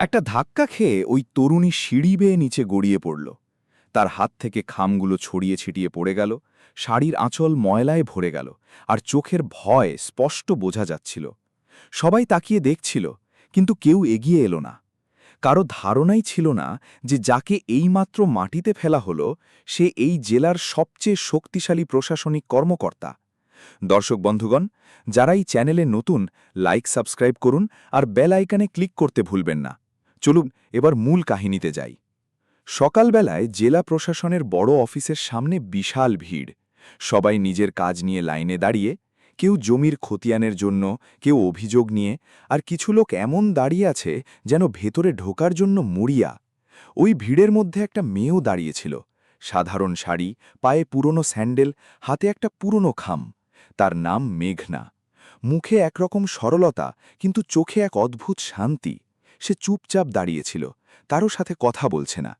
একটা ধাক্কা খেয়ে ওই তরুণী সিঁড়ি বেয়ে নিচে গড়িয়ে পড়ল। তার হাত থেকে খামগুলো ছড়িয়ে ছিটিয়ে পড়ে গেল, শাড়ির আঁচল ময়লায় ভরে গেল, আর চোখের ভয় স্পষ্ট বোঝা যাচ্ছিল। সবাই তাকিয়ে দেখছিল, কিন্তু কেউ এগিয়ে এলো না। কারো ধারণাই ছিল না যে যাকে এইমাত্র মাটিতে ফেলা হলো সে এই জেলার সবচেয়ে শক্তিশালী প্রশাসনিক কর্মকর্তা। দর্শক বন্ধুগণ, যারা এই চ্যানেলে নতুন, লাইক সাবস্ক্রাইব করুন আর বেল আইকনে ক্লিক করতে ভুলবেন না। চলুন এবার মূল কাহিনীতে যাই। সকালবেলায় জেলা প্রশাসনের বড় অফিসের সামনে বিশাল ভিড়। সবাই নিজের কাজ নিয়ে লাইনে দাঁড়িয়ে, কেউ জমির খতিয়ানের জন্য, কেউ অভিযোগ নিয়ে, আর কিছু লোক এমন দাঁড়িয়ে আছে যেন ভেতরে ঢোকার জন্য মরিয়া। ওই ভিড়ের মধ্যে একটা মেয়েও দাঁড়িয়েছিল, সাধারণ শাড়ি, পায়ে পুরনো স্যান্ডেল, হাতে একটা পুরনো খাম। তার নাম মেঘনা। মুখে একরকম সরলতা, কিন্তু চোখে এক অদ্ভুত শান্তি। সে চুপচাপ দাঁড়িয়েছিল, কারো সাথে কথা বলছে না।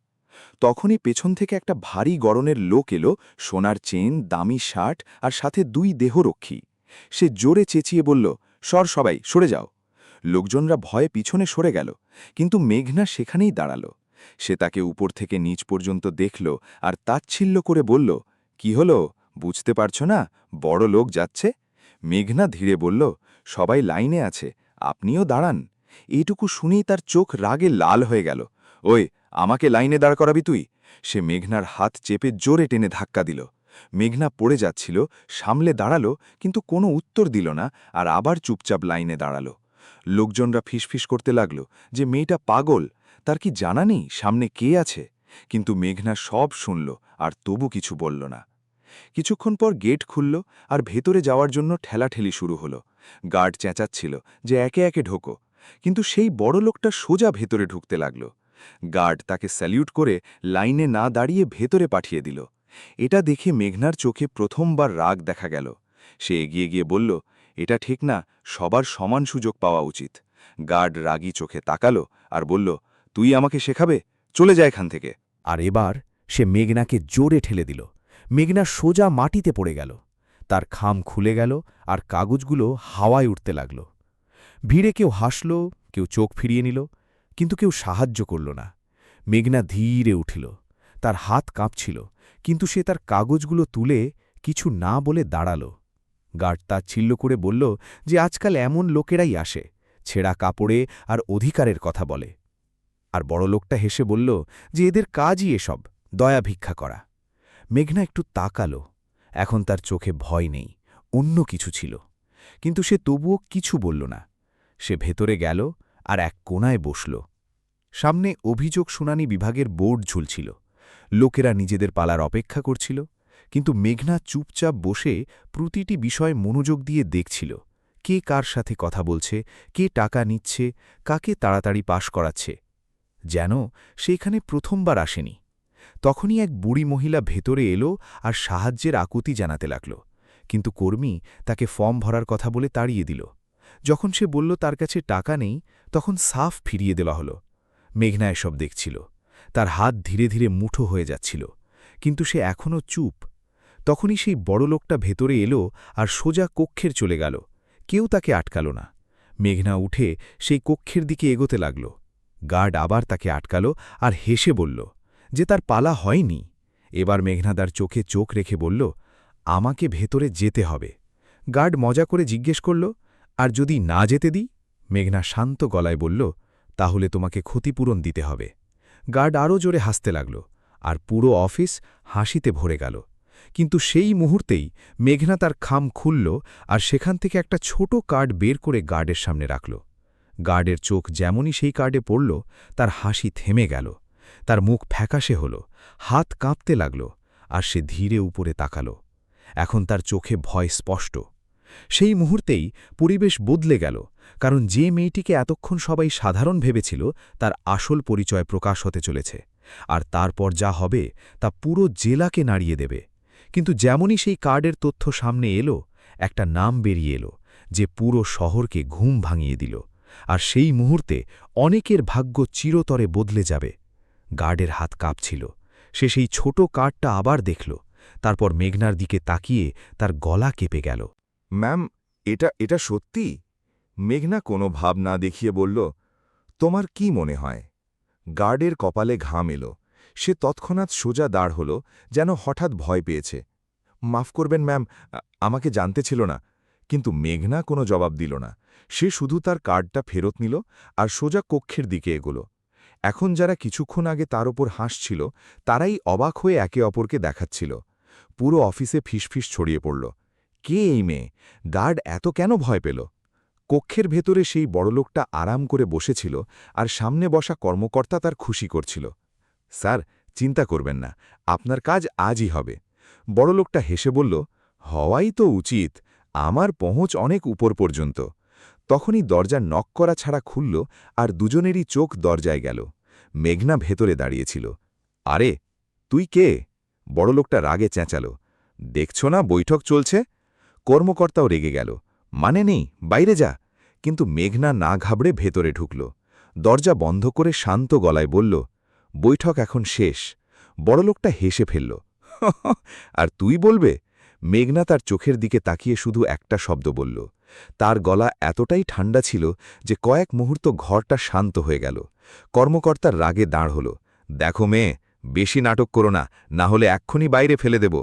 তখনই পেছন থেকে একটা ভারী গড়নের লোক এলো, সোনার চেন, দামি শার্ট আর সাথে 2 দেহরক্ষী। সে জোরে চেঁচিয়ে বলল, সর সবাই, সরে যাও। লোকজনরা ভয়ে পিছনে সরে গেল, কিন্তু মেঘনা সেখানেই দাঁড়াল। সে তাকে উপর থেকে নিচ পর্যন্ত দেখল আর তাচ্ছিল্য করে বলল, কি হলো, বুঝতে পারছ না? বড় লোক যাচ্ছে। মেঘনা ধীরে বলল, সবাই লাইনে আছে, আপনিও দাঁড়ান। এইটুকু শুনেই তার চোখ রাগে লাল হয়ে গেল। ওই, আমাকে লাইনে দাঁড় করাবি তুই? সে মেঘনার হাত চেপে জোরে টেনে ধাক্কা দিল। মেঘনা পড়ে যাচ্ছিল, সামলে দাঁড়ালো, কিন্তু কোনো উত্তর দিল না, আর আবার চুপচাপ লাইনে দাঁড়ালো। লোকজনরা ফিসফিস করতে লাগল যে মেয়েটা পাগল, তার কি জানা নেই সামনে কে আছে? কিন্তু মেঘনা সব শুনল আর তবু কিছু বলল না। কিছুক্ষণ পর গেট খুলল আর ভেতরে যাওয়ার জন্য ঠেলাঠেলি শুরু হলো। গার্ড চেঁচাচ্ছিল যে একে একে ঢোকো, কিন্তু সেই বড় লোকটা সোজা ভেতরে ঢুকতে লাগল। গার্ড তাকে স্যালিউট করে লাইনে না দাঁড়িয়ে ভেতরে পাঠিয়ে দিল। এটা দেখে মেঘনার চোখে প্রথমবার রাগ দেখা গেল। সে এগিয়ে গিয়ে বলল, এটা ঠিক না, সবার সমান সুযোগ পাওয়া উচিত। গার্ড রাগী চোখে তাকালো আর বলল, তুই আমাকে শেখাবে? চলে যায় এখান থেকে। আর এবার সে মেঘনাকে জোরে ঠেলে দিল। মেঘনা সোজা মাটিতে পড়ে গেল। তার খাম খুলে গেল আর কাগজগুলো হাওয়ায় উঠতে লাগল। ভিড়ে কেউ হাসল, কেউ চোখ ফিরিয়ে নিল, কিন্তু কেউ সাহায্য করল না। মেঘনা ধীরে উঠিল। তার হাত কাঁপছিল, কিন্তু সে তার কাগজগুলো তুলে কিছু না বলে দাঁড়াল। গার্ড তাচ্ছিল্য করে বলল যে আজকাল এমন লোকেরাই আসে, ছেঁড়া কাপড়ে আর অধিকারের কথা বলে। আর বড় লোকটা হেসে বলল যে এদের কাজই এসব, দয়া ভিক্ষা করা। মেঘনা একটু তাকালো। এখন তার চোখে ভয় নেই, অন্য কিছু ছিল। কিন্তু সে তবুও কিছু বলল না। সে ভেতরে গেল আর এক কোণায় বসল। সামনে অভিযোগ শুনানি বিভাগের বোর্ড ঝুলছিল। লোকেরা নিজেদের পালার অপেক্ষা করছিল, কিন্তু মেঘনা চুপচাপ বসে প্রতিটি বিষয় মনোযোগ দিয়ে দেখছিল। কে কার সাথে কথা বলছে, কে টাকা নিচ্ছে, কাকে তাড়াতাড়ি পাশ করাচ্ছে। যেন সেখানে প্রথমবার আসেনি। তখনই এক বুড়ি মহিলা ভেতরে এলো আর সাহায্যের আকুতি জানাতে লাগল, কিন্তু কর্মী তাকে ফর্ম ভরার কথা বলে তাড়িয়ে দিল। যখন সে বলল তার কাছে টাকা নেই, তখন সাফ ফিরিয়ে দেওয়া হলো। মেঘনা এসব দেখছিল। তার হাত ধীরে ধীরে মুঠো হয়ে যাচ্ছিল, কিন্তু সে এখনও চুপ। তখনই সেই বড় লোকটা ভেতরে এলো আর সোজা কক্ষের চলে গেল। কেউ তাকে আটকাল না। মেঘনা উঠে সেই কক্ষের দিকে এগোতে লাগল। গার্ড আবার তাকে আটকাল আর হেসে বলল যে তার পালা হয়নি। এবার মেঘনাদার চোখে চোখ রেখে বলল, আমাকে ভেতরে যেতে হবে। গার্ড মজা করে জিজ্ঞেস করল, আর যদি না যেতে দিই? মেঘনা শান্ত গলায় বলল, তাহলে তোমাকে ক্ষতিপূরণ দিতে হবে। গার্ড আরও জোরে হাসতে লাগল, আর পুরো অফিস হাসিতে ভরে গেল। কিন্তু সেই মুহূর্তেই মেঘনা তার খাম খুলল আর সেখান থেকে একটা ছোট কার্ড বের করে গার্ডের সামনে রাখল। গার্ডের চোখ যেমনই সেই কার্ডে পড়ল, তার হাসি থেমে গেল। তার মুখ ফ্যাকাশে হল, হাত কাঁপতে লাগল, আর সে ধীরে উপরে তাকাল। এখন তার চোখে ভয় স্পষ্ট। সেই মুহূর্তেই পরিবেশ বদলে গেল, কারণ যে মেয়েটিকে এতক্ষণ সবাই সাধারণ ভেবেছিল তার আসল পরিচয় প্রকাশ হতে চলেছে। আর তারপর যা হবে তা পুরো জেলাকে নাড়িয়ে দেবে। কিন্তু যেমনই সেই কার্ডের তথ্য সামনে এলো, একটা নাম বেরিয়ে এলো যে পুরো শহরকে ঘুম ভাঙিয়ে দিল। আর সেই মুহূর্তে অনেকের ভাগ্য চিরতরে বদলে যাবে। গার্ডের হাত কাঁপছিল। সে সেই ছোট কার্ডটা আবার দেখল, তারপর মেঘনার দিকে তাকিয়ে তার গলা কেঁপে গেল। ম্যাম, এটা সত্যি? মেঘনা কোনো ভাব না দেখিয়ে বলল, তোমার কি মনে হয়? গার্ডের কপালে ঘাম এলো। সে তৎক্ষণাৎ সোজা দাঁড় হল, যেন হঠাৎ ভয় পেয়েছে। মাফ করবেন ম্যাম, আমাকে জানতে ছিল না। কিন্তু মেঘনা কোনো জবাব দিল না। সে শুধু তার কার্ডটা ফেরত নিল আর সোজা কক্ষের দিকে এগোল। এখন যারা কিছুক্ষণ আগে তার ওপর হাসছিল, তারাই অবাক হয়ে একে অপরকে দেখাচ্ছিল। পুরো অফিসে ফিসফিস ছড়িয়ে পড়ল। কে এই মেয়ে? গার্ড এত কেন ভয় পেল? কক্ষের ভেতরে সেই বড়লোকটা আরাম করে বসেছিল, আর সামনে বসা কর্মকর্তা তার খুশি করছিল। স্যার, চিন্তা করবেন না, আপনার কাজ আজই হবে। বড়লোকটা হেসে বলল, হওয়াই তো উচিত, আমার পৌঁছ অনেক উপর পর্যন্ত। তখনই দরজা নক করা ছাড়া খুলল, আর দুজনেরই চোখ দরজায় গেল। মেঘনা ভেতরে দাঁড়িয়েছিল। আরে, তুই কে? বড়লোকটা রাগে চেঁচাল। দেখছ না বৈঠক চলছে? কর্মকর্তাও রেগে গেল। মানে নেই, বাইরে যা। কিন্তু মেঘনা না ঘাবড়ে ভেতরে ঢুকল। দরজা বন্ধ করে শান্ত গলায় বলল, বৈঠক এখন শেষ। বড়লোকটা হেসে ফেলল। আর তুই বলবে? মেঘনা তার চোখের দিকে তাকিয়ে শুধু একটা শব্দ বলল। তার গলা এতটাই ঠান্ডা ছিল যে কয়েক মুহূর্ত ঘরটা শান্ত হয়ে গেল। কর্মকর্তার রাগে দাঁড় হল। দেখো মেয়ে, বেশি নাটক করো না, না হলে এক্ষুনি বাইরে ফেলে দেব।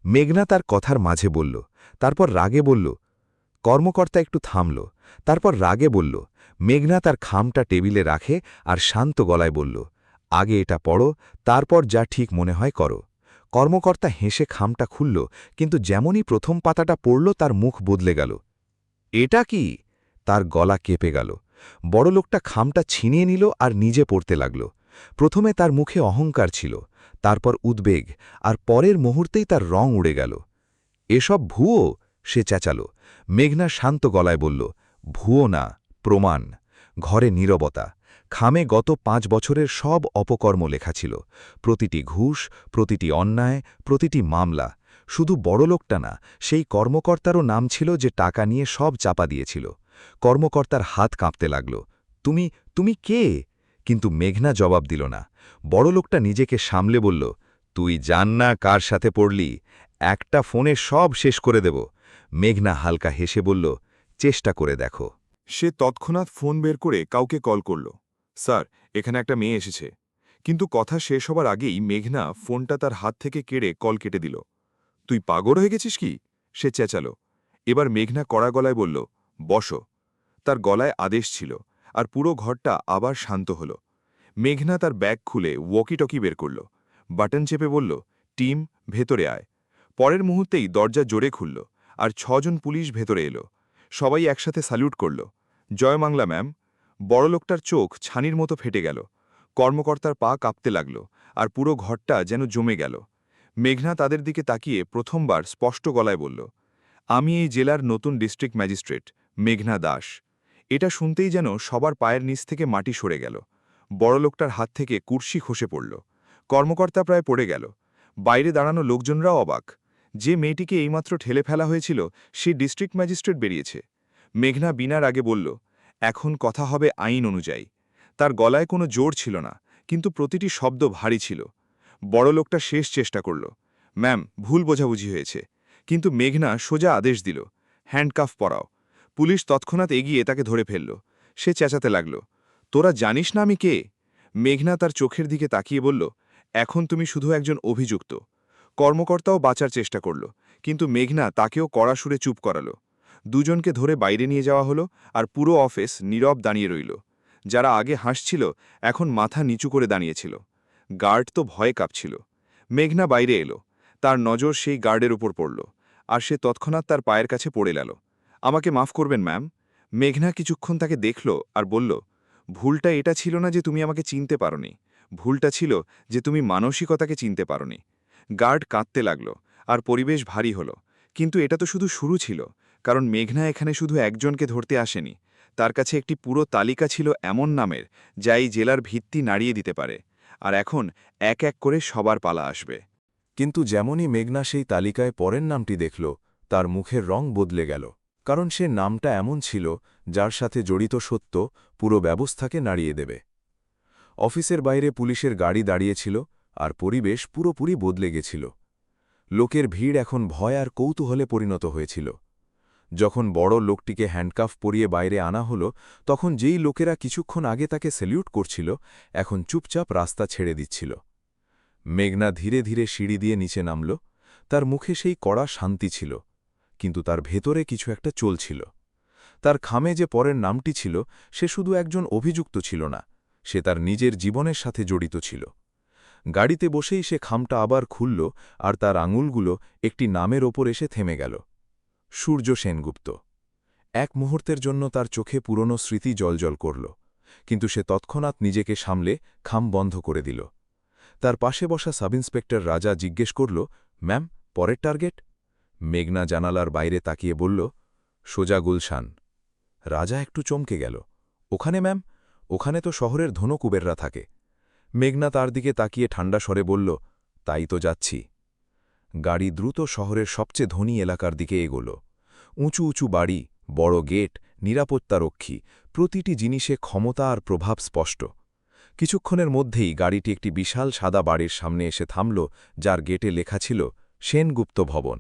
মেঘনা তার কথার মাঝে বলল, তারপর রাগে বলল। কর্মকর্তা একটু থামল, তারপর রাগে বলল। মেঘনা তার খামটা টেবিলে রাখে আর শান্ত গলায় বলল, আগে এটা পড়ো, তারপর যা ঠিক মনে হয় করো। কর্মকর্তা হেসে খামটা খুলল, কিন্তু যেমনই প্রথম পাতাটা পড়ল তার মুখ বদলে গেল। এটা কি? তার গলা কেঁপে গেল। বড়লোকটা খামটা ছিনিয়ে নিল আর নিজে পড়তে লাগল। প্রথমে তার মুখে অহংকার ছিল, তারপর উদ্বেগ, আর পরের মুহূর্তেই তার রং উড়ে গেল। এসব ভুয়ো? সে চেঁচাল। মেঘনা শান্ত গলায় বলল, ভুয়ো না, প্রমাণ। ঘরে নীরবতা। খামে গত 5 বছরের সব অপকর্ম লেখা ছিল। প্রতিটি ঘুষ, প্রতিটি অন্যায়, প্রতিটি মামলা। শুধু বড়লোকটা না, সেই কর্মকর্তারও নাম ছিল যে টাকা নিয়ে সব চাপা দিয়েছিল। কর্মকর্তার হাত কাঁপতে লাগল। তুমি তুমি কে? কিন্তু মেঘনা জবাব দিল না। বড়লোকটা নিজেকে সামলে বলল, তুই জান না কার সাথে পড়লি। একটা ফোনে সব শেষ করে দেব। মেঘনা হালকা হেসে বলল, চেষ্টা করে দেখো। সে তৎক্ষণাৎ ফোন বের করে কাউকে কল করল। স্যার, এখানে একটা মেয়ে এসেছে। কিন্তু কথা শেষ হবার আগেই মেঘনা ফোনটা তার হাত থেকে কেড়ে কল কেটে দিল। তুই পাগল হয়ে গেছিস কি? সে চেঁচাল। এবার মেঘনা কড়া গলায় বলল, বসো। তার গলায় আদেশ ছিল, আর পুরো ঘরটা আবার শান্ত হল। মেঘনা তার ব্যাগ খুলে ওয়াকিটকি বের করল। বাটন চেপে বলল, টিম, ভেতরে আয়। পরের মুহূর্তেই দরজা জোরে খুলল, আর 6 জন পুলিশ ভেতরে এলো। সবাই একসাথে স্যালিউট করল। জয় বাংলা ম্যাম। বড়লোকটার চোখ ছানির মতো ফেটে গেল। কর্মকর্তার পা কাঁপতে লাগল, আর পুরো ঘরটা যেন জমে গেল। মেঘনা তাদের দিকে তাকিয়ে প্রথমবার স্পষ্ট গলায় বলল, আমি এই জেলার নতুন ডিস্ট্রিক্ট ম্যাজিস্ট্রেট, মেঘনা দাস। এটা শুনতেই যেন সবার পায়ের নিচ থেকে মাটি সরে গেল। বড়লোকটার হাত থেকে কুর্সি খসে পড়ল। কর্মকর্তা প্রায় পড়ে গেল। বাইরে দাঁড়ানো লোকজনরাও অবাক। যে মেয়েটিকে এইমাত্র ঠেলে ফেলা হয়েছিল, সে ডিস্ট্রিক্ট ম্যাজিস্ট্রেট বেরিয়েছে। মেঘনা বিনার আগে বলল, এখন কথা হবে আইন অনুযায়ী। তার গলায় কোনো জোর ছিল না, কিন্তু প্রতিটি শব্দ ভারী ছিল। বড়লোকটা শেষ চেষ্টা করল, ম্যাম, ভুল বোঝাবুঝি হয়েছে। কিন্তু মেঘনা সোজা আদেশ দিল, হ্যান্ডকাফ পরাও। পুলিশ তৎক্ষণাৎ এগিয়ে তাকে ধরে ফেলল। সে চেঁচাতে লাগল, তোরা জানিস না আমি কে? মেঘনা তার চোখের দিকে তাকিয়ে বলল, এখন তুমি শুধু একজন অভিযুক্ত। কর্মকর্তাও বাঁচার চেষ্টা করল, কিন্তু মেঘনা তাকেও কড়া সুরে চুপ করাল। দুজনকে ধরে বাইরে নিয়ে যাওয়া হলো, আর পুরো অফিস নীরব দাঁড়িয়ে রইল। যারা আগে হাসছিল এখন মাথা নিচু করে দাঁড়িয়েছিল। গার্ড তো ভয়ে কাঁপছিল। মেঘনা বাইরে এলো। তার নজর সেই গার্ডের উপর পড়ল, আর সে তৎক্ষণাৎ তার পায়ের কাছে পড়ে গেল। আমাকে মাফ করবেন ম্যাম। মেঘনা কিছুক্ষণ তাকে দেখল আর বলল, ভুলটা এটা ছিল না যে তুমি আমাকে চিনতে পারোনি। ভুলটা ছিল যে তুমি মানসিকতাকে চিনতে পারোনি। গার্ড কাঁদতে লাগল, আর পরিবেশ ভারী হল। কিন্তু এটা তো শুধু শুরু ছিল, কারণ মেঘনা এখানে শুধু একজনকে ধরতে আসেনি। তার কাছে একটি পুরো তালিকা ছিল এমন নামের, যা এই জেলার ভিত্তি নাড়িয়ে দিতে পারে। আর এখন এক এক করে সবার পালা আসবে। কিন্তু যেমনই মেঘনা সেই তালিকায় পরের নামটি দেখল, তার মুখের রং বদলে গেল। কারণ সে নামটা এমন ছিল যার সাথে জড়িত সত্য পুরো ব্যবস্থাকে নাড়িয়ে দেবে। অফিসের বাইরে পুলিশের গাড়ি দাঁড়িয়েছিল, আর পরিবেশ পুরোপুরি বদলে গেছিল। লোকের ভিড় এখন ভয় আর কৌতূহলে পরিণত হয়েছিল। যখন বড় লোকটিকে হ্যান্ডকাফ পরিয়ে বাইরে আনা হলো, তখন যেই লোকেরা কিছুক্ষণ আগে তাকে স্যালিউট করছিল, এখন চুপচাপ রাস্তা ছেড়ে দিচ্ছিল। মেঘনা ধীরে ধীরে সিঁড়ি দিয়ে নিচে নামল। তার মুখে সেই কড়া শান্তি ছিল, কিন্তু তার ভেতরে কিছু একটা চলছিল। তার খামে যে পরের নামটি ছিল, সে শুধু একজন অভিযুক্ত ছিল না, সে তার নিজের জীবনের সাথে জড়িত ছিল। গাড়িতে বসেই সে খামটা আবার খুলল, আর তার আঙুলগুলো একটি নামের ওপর এসে থেমে গেল। সূর্য সেনগুপ্ত। এক মুহূর্তের জন্য তার চোখে পুরনো স্মৃতি জলজল করল, কিন্তু সে তৎক্ষণাৎ নিজেকে সামলে খাম বন্ধ করে দিল। তার পাশে বসা সাব ইন্সপেক্টর রাজা জিজ্ঞেস করল, ম্যাম, পরের টার্গেট? মেঘনা জানালার বাইরে তাকিয়ে বলল, সোজা গুলশান। রাজা একটু চমকে গেল। ওখানে ম্যাম? ওখানে তো শহরের ধনকুবেররা থাকে। মেঘনা তার দিকে তাকিয়ে ঠান্ডা স্বরে বলল, তাই তো যাচ্ছি। গাড়ি দ্রুত শহরের সবচেয়ে ধনী এলাকার দিকে এগোল। উঁচু উঁচু বাড়ি, বড় গেট, নিরাপত্তারক্ষী, প্রতিটি জিনিসে ক্ষমতা আর প্রভাব স্পষ্ট। কিছুক্ষণের মধ্যেই গাড়িটি একটি বিশাল সাদা বাড়ির সামনে এসে থামল, যার গেটে লেখা ছিল সেনগুপ্ত ভবন।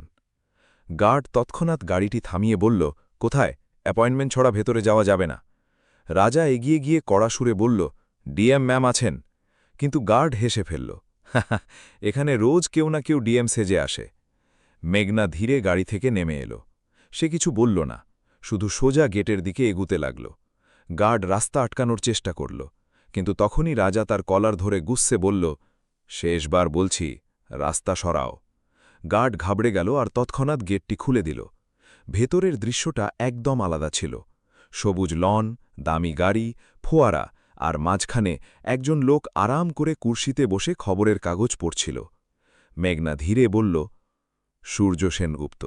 গার্ড তৎক্ষণাৎ গাড়িটি থামিয়ে বলল, কোথায়? অ্যাপয়েন্টমেন্ট ছড়া ভেতরে যাওয়া যাবে না। রাজা এগিয়ে গিয়ে কড়া সুরে বলল, ডিএম ম্যাম আছেন। কিন্তু গার্ড হেসে ফেলল, এখানে রোজ কেউ না কেউ ডিএম সেজে আসে। মেঘনা ধীরে গাড়ি থেকে নেমে এলো। সে কিছু বলল না, শুধু সোজা গেটের দিকে এগুতে লাগল। গার্ড রাস্তা আটকানোর চেষ্টা করল, কিন্তু তখনই রাজা তার কলার ধরে গুস্সে বলল, শেষবার বলছি, রাস্তা সরাও। গার্ড ঘাবড়ে গেল আর তৎক্ষণাৎ গেটটি খুলে দিল। ভেতরের দৃশ্যটা একদম আলাদা ছিল। সবুজ লন, দামি গাড়ি, ফোয়ারা, আর মাঝখানে একজন লোক আরাম করে কুর্সিতে বসে খবরের কাগজ পড়ছিল। মেঘনা ধীরে বলল, সূর্য সেনগুপ্ত।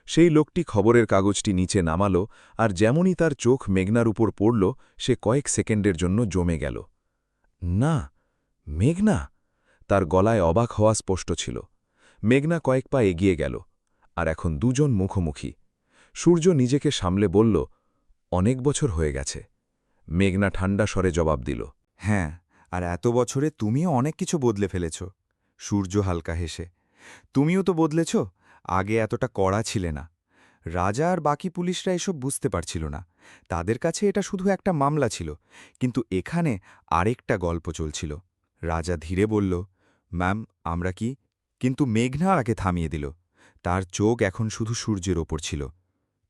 সেই লোকটি খবরের কাগজটি নিচে নামাল, আর যেমনই তার চোখ মেঘনার উপর পড়ল, সে কয়েক সেকেন্ডের জন্য জমে গেল। না, মেঘনা! তার গলায় অবাক হওয়া স্পষ্ট ছিল। মেঘনা কয়েক পা এগিয়ে গেল, আর এখন দুজন মুখোমুখি। সূর্য নিজেকে সামলে বলল, অনেক বছর হয়ে গেছে। মেঘনা ঠান্ডা স্বরে জবাব দিল, হ্যাঁ, আর এত বছরে তুমিও অনেক কিছু বদলে ফেলেছ। সূর্য হালকা হেসে, তুমিও তো বদলেছ। আগে এতটা কড়া ছিলে না। রাজা আর বাকি পুলিশরা এসব বুঝতে পারছিল না। তাদের কাছে এটা শুধু একটা মামলা ছিল, কিন্তু এখানে আরেকটা গল্প চলছিল। রাজা ধীরে বলল, ম্যাম, আমরা কি? কিন্তু মেঘনা আগে থামিয়ে দিল। তার চোখ এখন শুধু সূর্যের ওপর ছিল।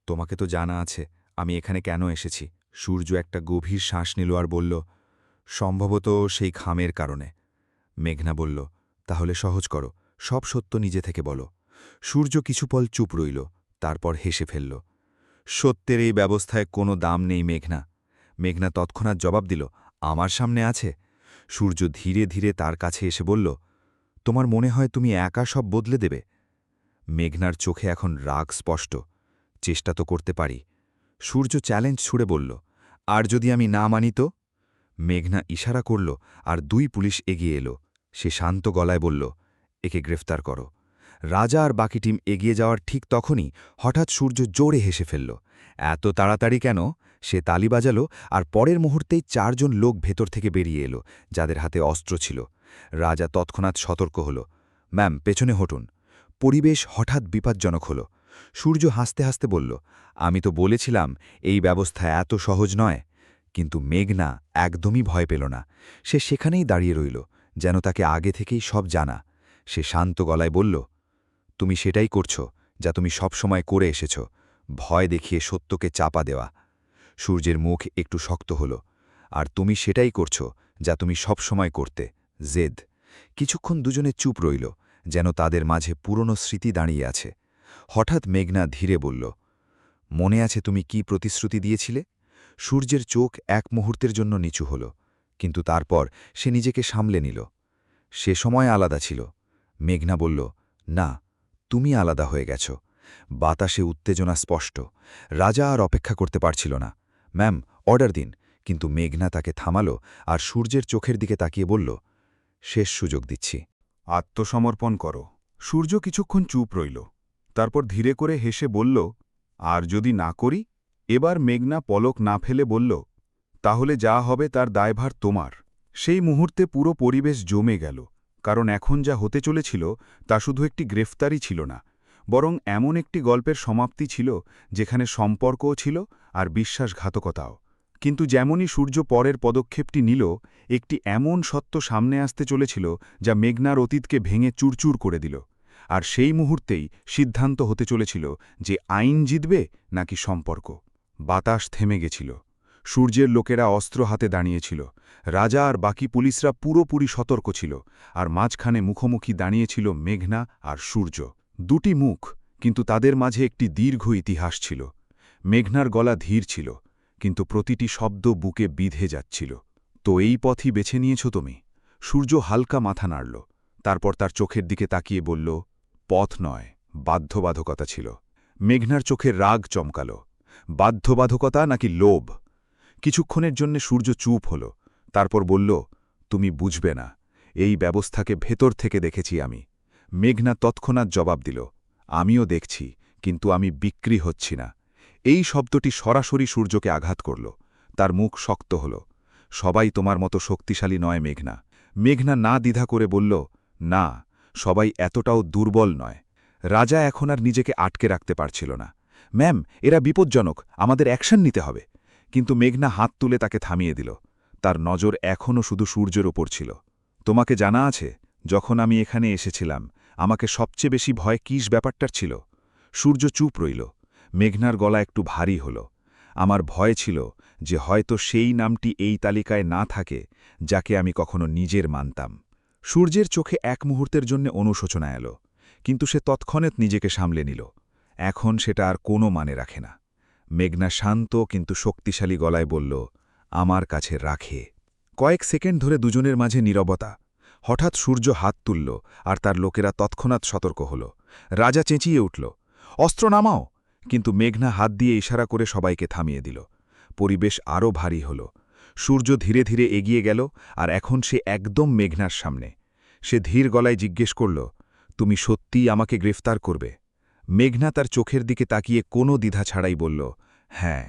তোমাকে তো জানা আছে আমি এখানে কেন এসেছি। সূর্য একটা গভীর শ্বাস নিল আর বলল, সম্ভবত সেই খামের কারণে। মেঘনা বলল, তাহলে সহজ করো, সব সত্য নিজে থেকে বলো। সূর্য কিছু পল চুপ রইল, তারপর হেসে ফেলল। সত্যের এই ব্যবস্থায় কোনো দাম নেই মেঘনা। মেঘনা তৎক্ষণাৎ জবাব দিল, আমার সামনে আছে। সূর্য ধীরে ধীরে তার কাছে এসে বলল, তোমার মনে হয় তুমি একা সব বদলে দেবে? মেঘনার চোখে এখন রাগ স্পষ্ট। চেষ্টা তো করতে পারি। সূর্য চ্যালেঞ্জ ছুড়ে বলল, আর যদি আমি না মানি তো? মেঘনা ইশারা করল, আর দুই পুলিশ এগিয়ে এলো। সে শান্ত গলায় বলল, একে গ্রেফতার করো। রাজা আর বাকি টিম এগিয়ে যাওয়ার ঠিক তখনই হঠাৎ সূর্য জোরে হেসে ফেলল। এত তাড়াতাড়ি কেন? সে তালি বাজালো, আর পরের মুহূর্তেই 4 জন লোক ভেতর থেকে বেরিয়ে এলো, যাদের হাতে অস্ত্র ছিল। রাজা তৎক্ষণাৎ সতর্ক হল, ম্যাম, পেছনে হটুন। পরিবেশ হঠাৎ বিপজ্জনক হল। সূর্য হাসতে হাসতে বলল, আমি তো বলেছিলাম এই ব্যবস্থা এত সহজ নয়। কিন্তু মেঘনা একদমই ভয় পেল না। সে সেখানেই দাঁড়িয়ে রইল, যেন তাকে আগে থেকেই সব জানা। সে শান্ত গলায় বলল, তুমি সেটাই করছো যা তুমি সবসময় করে এসেছ, ভয় দেখিয়ে সত্যকে চাপা দেওয়া। সূর্যের মুখ একটু শক্ত হল, আর তুমি সেটাই করছো যা তুমি সবসময় করতে, জেদ। কিছুক্ষণ দুজনে চুপ রইল, যেন তাদের মাঝে পুরনো স্মৃতি দাঁড়িয়ে আছে। হঠাৎ মেঘনা ধীরে বলল, মনে আছে তুমি কি প্রতিশ্রুতি দিয়েছিলে? সূর্যের চোখ এক মুহূর্তের জন্য নিচু হল, কিন্তু তারপর সে নিজেকে সামলে নিল। সে সময় আলাদা ছিল। মেঘনা বলল, না, তুমি আলাদা হয়ে গেছ। বাতাসে উত্তেজনা স্পষ্ট। রাজা আর অপেক্ষা করতে পারছিল না। ম্যাম, অর্ডার দিন। কিন্তু মেঘনা তাকে থামালো, আর সূর্যের চোখের দিকে তাকিয়ে বলল, শেষ সুযোগ দিচ্ছি। আত্মসমর্পণ করো। সূর্য কিছুক্ষণ চুপ রইল, তারপর ধীরে করে হেসে বলল, আর যদি না করি? এবার মেঘনা পলক না ফেলে বলল, তাহলে যা হবে তার দায়ভার তোমার। সেই মুহূর্তে পুরো পরিবেশ জমে গেল, কারণ এখন যা হতে চলেছিল তা শুধু একটি গ্রেফতারি ছিল না, বরং এমন একটি গল্পের সমাপ্তি ছিল যেখানে সম্পর্কও ছিল আর বিশ্বাসঘাতকতাও। কিন্তু যেমনই সূর্য পরের পদক্ষেপটি নিল, একটি এমন সত্য সামনে আসতে চলেছিল যা মেঘনার অতীতকে ভেঙে চুরচুর করে দিল। আর সেই মুহূর্তেই সিদ্ধান্ত হতে চলেছিল যে আইন জিতবে নাকি সম্পর্ক। বাতাস থেমে গেছিল। সূর্যের লোকেরা অস্ত্র হাতে দাঁড়িয়েছিল। রাজা আর বাকি পুলিশরা পুরোপুরি সতর্ক ছিল, আর মাঝখানে মুখোমুখি দাঁড়িয়েছিল মেঘনা আর সূর্য। দুটি মুখ, কিন্তু তাদের মাঝে একটি দীর্ঘ ইতিহাস ছিল। মেঘনার গলা ধীর ছিল, কিন্তু প্রতিটি শব্দ বুকে বিঁধে যাচ্ছিল। তো এই পথই বেছে নিয়েছ তুমি? সূর্য হালকা মাথা নাড়ল, তারপর তার চোখের দিকে তাকিয়ে বলল, পথ নয়, বাধ্যবাধকতা ছিল। মেঘনার চোখের রাগ চমকাল। বাধ্যবাধকতা নাকি লোভ? কিছুক্ষণের জন্য সূর্য চুপ হল, তারপর বলল, তুমি বুঝবে না, এই ব্যবস্থাকে ভেতর থেকে দেখেছি আমি। মেঘনা তৎক্ষণাৎ জবাব দিল, আমিও দেখছি, কিন্তু আমি বিক্রি হচ্ছি না। এই শব্দটি সরাসরি সূর্যকে আঘাত করল। তার মুখ শক্ত হল। সবাই তোমার মতো শক্তিশালী নয় মেঘনা। মেঘনা না দ্বিধা করে বলল, না, সবাই এতটাও দুর্বল নয়। রাজা এখন আর নিজেকে আটকে রাখতে পারছিল না। ম্যাম, এরা বিপজ্জনক, আমাদের অ্যাকশন নিতে হবে। কিন্তু মেঘনা হাত তুলে তাকে থামিয়ে দিল। তার নজর এখনও শুধু সূর্যের ওপর ছিল। তোমাকে জানা আছে, যখন আমি এখানে এসেছিলাম, আমাকে সবচেয়ে বেশি ভয় কিস ব্যাপারটার ছিল? সূর্য চুপ রইল। মেঘনার গলা একটু ভারী হল। আমার ভয় ছিল যে হয়তো সেই নামটি এই তালিকায় না থাকে যাকে আমি কখনো নিজের মানতাম। সূর্যের চোখে এক মুহূর্তের জন্য অনুশোচনা এলো, কিন্তু সে তৎক্ষণাৎ নিজেকে সামলে নিল। এখন সেটা আর কোনো মানে রাখে না। মেঘনা শান্ত কিন্তু শক্তিশালী গলায় বলল, আমার কাছে রাখে। কয়েক সেকেন্ড ধরে দুজনের মাঝে নীরবতা। হঠাৎ সূর্য হাত তুলল, আর তার লোকেরা তৎক্ষণাৎ সতর্ক হল। রাজা চেঁচিয়ে উঠল, অস্ত্র নামাও! কিন্তু মেঘনা হাত দিয়ে ইশারা করে সবাইকে থামিয়ে দিল। পরিবেশ আরও ভারী হল। সূর্য ধীরে ধীরে এগিয়ে গেল, আর এখন সে একদম মেঘনার সামনে। সে ধীর গলায় জিজ্ঞেস করল, তুমি সত্যিই আমাকে গ্রেফতার করবে? মেঘনা তার চোখের দিকে তাকিয়ে কোনো দ্বিধা ছাড়াই বলল, হ্যাঁ।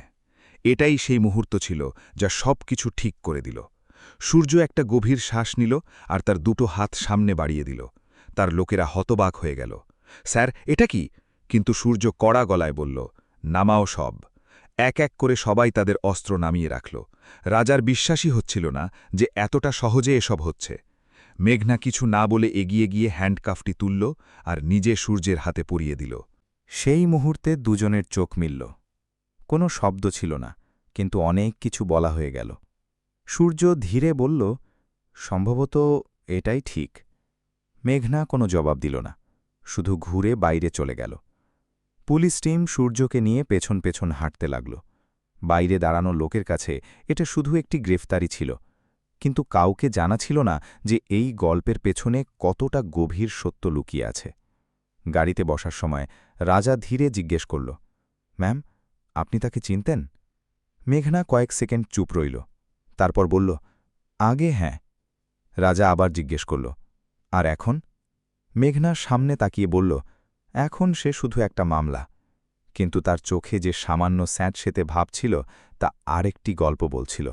এটাই সেই মুহূর্ত ছিল যা সব কিছু ঠিক করে দিল। সূর্য একটা গভীর শ্বাস নিল, আর তার দুটো হাত সামনে বাড়িয়ে দিল। তার লোকেরা হতবাক হয়ে গেল। স্যার, এটা কি? কিন্তু সূর্য কড়া গলায় বলল, নামাও সব। এক এক করে সবাই তাদের অস্ত্র নামিয়ে রাখল। রাজার বিশ্বাসই হচ্ছিল না যে এতটা সহজে এসব হচ্ছে। মেঘনা কিছু না বলে এগিয়ে গিয়ে হ্যান্ডকাফটি তুলল আর নিজে সূর্যের হাতে পরিয়ে দিল। সেই মুহূর্তে দুজনের চোখ মিলল। কোনো শব্দ ছিল না, কিন্তু অনেক কিছু বলা হয়ে গেল। সূর্য ধীরে বলল, সম্ভবত এটাই ঠিক। মেঘনা কোনো জবাব দিল না, শুধু ঘুরে বাইরে চলে গেল। পুলিশ টিম সূর্যকে নিয়ে পেছন পেছন হাঁটতে লাগল। বাইরে দাঁড়ানো লোকের কাছে এটা শুধু একটি গ্রেফতারি ছিল, কিন্তু কাউকে জানা ছিল না যে এই গল্পের পেছনে কতটা গভীর সত্য লুকিয়ে আছে। গাড়িতে বসার সময় রাজা ধীরে জিজ্ঞেস করল, ম্যাম, আপনি তাকে চিনতেন? মেঘনা কয়েক সেকেন্ড চুপ রইল, তারপর বলল, আগে হ্যাঁ। রাজা আবার জিজ্ঞেস করল, আর এখন? মেঘনা সামনে তাকিয়ে বলল, এখন সে শুধু একটা মামলা। কিন্তু তার চোখে যে সামান্য স্যাঁতসেঁতে ভাব ছিল তা আরেকটি গল্প বলছিল।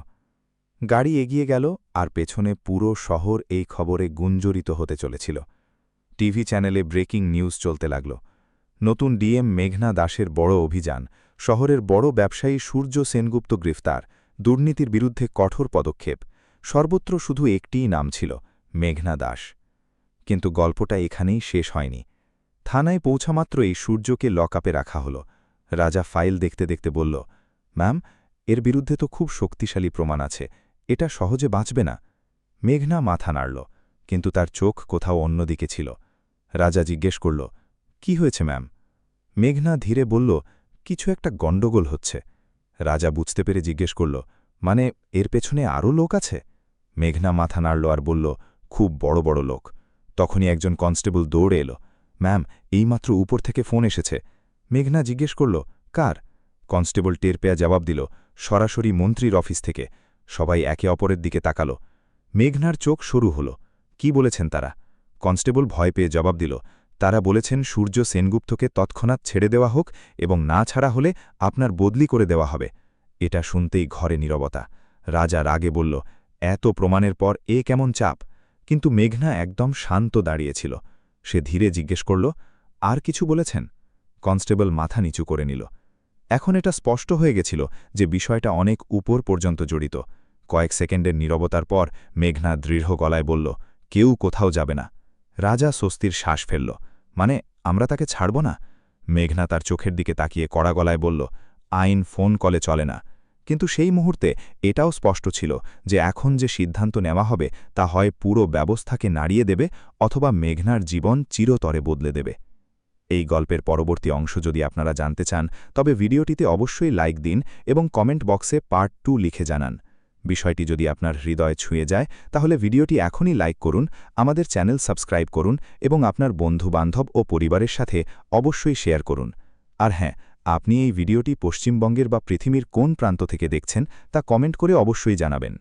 গাড়ি এগিয়ে গেল, আর পেছনে পুরো শহর এই খবরে গুঞ্জরিত হতে চলেছিল। টিভি চ্যানেলে ব্রেকিং নিউজ চলতে লাগল। নতুন ডিএম মেঘনা দাসের বড় অভিযান, শহরের বড় ব্যবসায়ী সূর্য সেনগুপ্ত গ্রেফতার, দুর্নীতির বিরুদ্ধে কঠোর পদক্ষেপ। সর্বত্র শুধু একটিই নাম ছিল, মেঘনা দাস। কিন্তু গল্পটা এখানেই শেষ হয়নি। থানায় পৌঁছামাত্রই সূর্যকে লকআপে রাখা হল। রাজা ফাইল দেখতে দেখতে বলল, ম্যাম, এর বিরুদ্ধে তো খুব শক্তিশালী প্রমাণ আছে, এটা সহজে বাঁচবে না। মেঘনা মাথা নাড়ল, কিন্তু তার চোখ কোথাও অন্যদিকে ছিল। রাজা জিজ্ঞেস করল, কি হয়েছে ম্যাম? মেঘনা ধীরে বলল, কিছু একটা গণ্ডগোল হচ্ছে। রাজা বুঝতে পেরে জিজ্ঞেস করল, মানে এর পেছনে আরও লোক আছে? মেঘনা মাথা নাড়ল আর বলল, খুব বড় বড় লোক। তখনই একজন কনস্টেবল দৌড়ে এলো, ম্যাম, এইমাত্র উপর থেকে ফোন এসেছে। মেঘনা জিজ্ঞেস করল, কার? কনস্টেবল টের পেয়ে জবাব দিল, সরাসরি মন্ত্রীর অফিস থেকে। সবাই একে অপরের দিকে তাকাল। মেঘনার চোখ সরু হল। কি বলেছেন তারা? কনস্টেবল ভয় পেয়ে জবাব দিল, তারা বলেছেন সূর্য সেনগুপ্তকে তৎক্ষণাৎ ছেড়ে দেওয়া হোক, এবং না ছাড়া হলে আপনার বদলি করে দেওয়া হবে। এটা শুনতেই ঘরে নীরবতা। রাজা রাগে বলল, এত প্রমাণের পর এ কেমন চাপ? কিন্তু মেঘনা একদম শান্ত দাঁড়িয়েছিল। সে ধীরে জিজ্ঞেস করল, আর কিছু বলেছেন? কনস্টেবল মাথা নিচু করে নিল। এখন এটা স্পষ্ট হয়ে গেছিল যে বিষয়টা অনেক উপর পর্যন্ত জড়িত। কয়েক সেকেন্ডের নীরবতার পর মেঘনা দৃঢ় গলায় বলল, কেউ কোথাও যাবে না। রাজা স্বস্তির শ্বাস ফেলল। মানে আমরা তাকে ছাড়ব না? মেঘনা তার চোখের দিকে তাকিয়ে কড়া গলায় বলল, আইন ফোন কলে চলে না। কিন্তু সেই মুহূর্তে এটাও স্পষ্ট ছিল যে এখন যে সিদ্ধান্ত নেওয়া হবে তা হয় পুরো ব্যবস্থাকে নাড়িয়ে দেবে অথবা মেঘনার জীবন চিরতরে বদলে দেবে। এই গল্পের পরবর্তী অংশ যদি আপনারা জানতে চান তবে ভিডিওটিতে অবশ্যই লাইক দিন এবং কমেন্ট বক্সে পার্ট 2 লিখে জানান। বিষয়টি যদি আপনার হৃদয় ছুঁয়ে যায় তাহলে ভিডিওটি এখনই লাইক করুন, আমাদের চ্যানেল সাবস্ক্রাইব করুন এবং আপনার বন্ধু-বান্ধব ও পরিবারের সাথে অবশ্যই শেয়ার করুন। আর হ্যাঁ, আপনি এই ভিডিওটি পশ্চিমবঙ্গের বা পৃথিবীর কোন প্রান্ত থেকে দেখছেন তা কমেন্ট করে অবশ্যই জানাবেন।